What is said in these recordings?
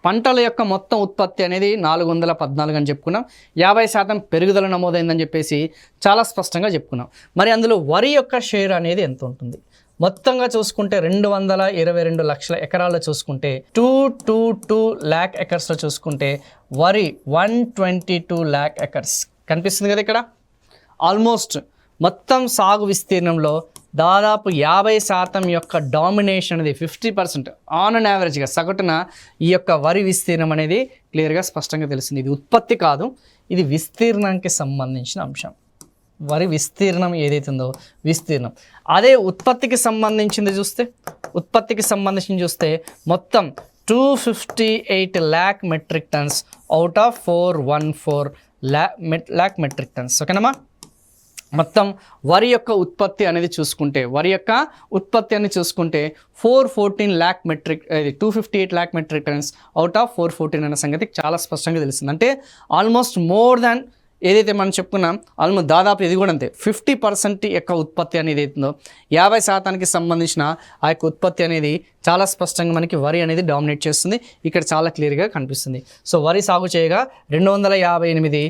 పంటల యొక్క మొత్తం ఉత్పత్తి అనేది 414 అని చెప్పుకున్నాం. 50% పెరుగుదల నమోదైందని చెప్పేసి చాలా స్పష్టంగా చెప్పుకున్నాం. మరి అందులో వరి యొక్క షేర్ అనేది ఎంత ఉంటుంది? మొత్తంగా చూసుకుంటే 222 లక్షల ఎకరాల్లో చూసుకుంటే 222 lakh ఎకర్స్లో చూసుకుంటే వరి 122 lakh ఎకర్స్ కనిపిస్తుంది కదా ఇక్కడ. ఆల్మోస్ట్ మొత్తం సాగు విస్తీర్ణంలో దాదాపు 50% యొక్క డామినేషన్ అనేది 50% ఆన్ అండ్ యావరేజ్గా సగటున ఈ యొక్క వరి విస్తీర్ణం అనేది క్లియర్గా స్పష్టంగా తెలిసింది. ఇది ఉత్పత్తి కాదు, ఇది విస్తీర్ణానికి సంబంధించిన అంశం. వరి విస్తీర్ణం ఏదైతే ఉందో విస్తీర్ణం. అదే ఉత్పత్తికి సంబంధించింది చూస్తే మొత్తం 258 lakh metric tons out of 414 lakh metric tons. ఓకేనమ్మా. మొత్తం వరి యొక్క ఉత్పత్తి అనేది చూసుకుంటే 414 lakh metric 258 lakh metric tons out of 414 అనే సంగతి చాలా స్పష్టంగా తెలుస్తుంది. అంటే ఆల్మోస్ట్ మోర్ దాన్ ఏదైతే మనం చెప్పుకున్నాం ఆల్మోస్ట్ దాదాపు ఇది కూడా అంతే 50% యొక్క ఉత్పత్తి అనేది అవుతుందో 50%కి సంబంధించిన ఆ యొక్క ఉత్పత్తి అనేది చాలా స్పష్టంగా మనకి వరి అనేది డామినేట్ చేస్తుంది. ఇక్కడ చాలా క్లియర్గా కనిపిస్తుంది. సో వరి సాగు చేయగా 258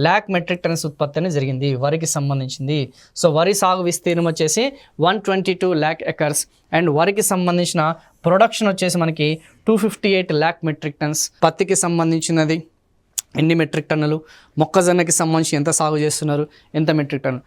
lakh మెట్రిక్ టన్స్ ఉత్పత్తి అనేది జరిగింది వరికి సంబంధించింది. సో వరి సాగు విస్తీర్ణం వచ్చేసి 122 lakh ఎకర్స్ అండ్ వరికి సంబంధించిన ప్రొడక్షన్ వచ్చేసి మనకి 258 lakh మెట్రిక్ టన్స్. పత్తికి సంబంధించినది ఎన్ని మెట్రిక్ టన్నులు, మొక్కజొన్నకి సంబంధించి ఎంత సాగు చేస్తున్నారు, ఎంత మెట్రిక్ టన్ను.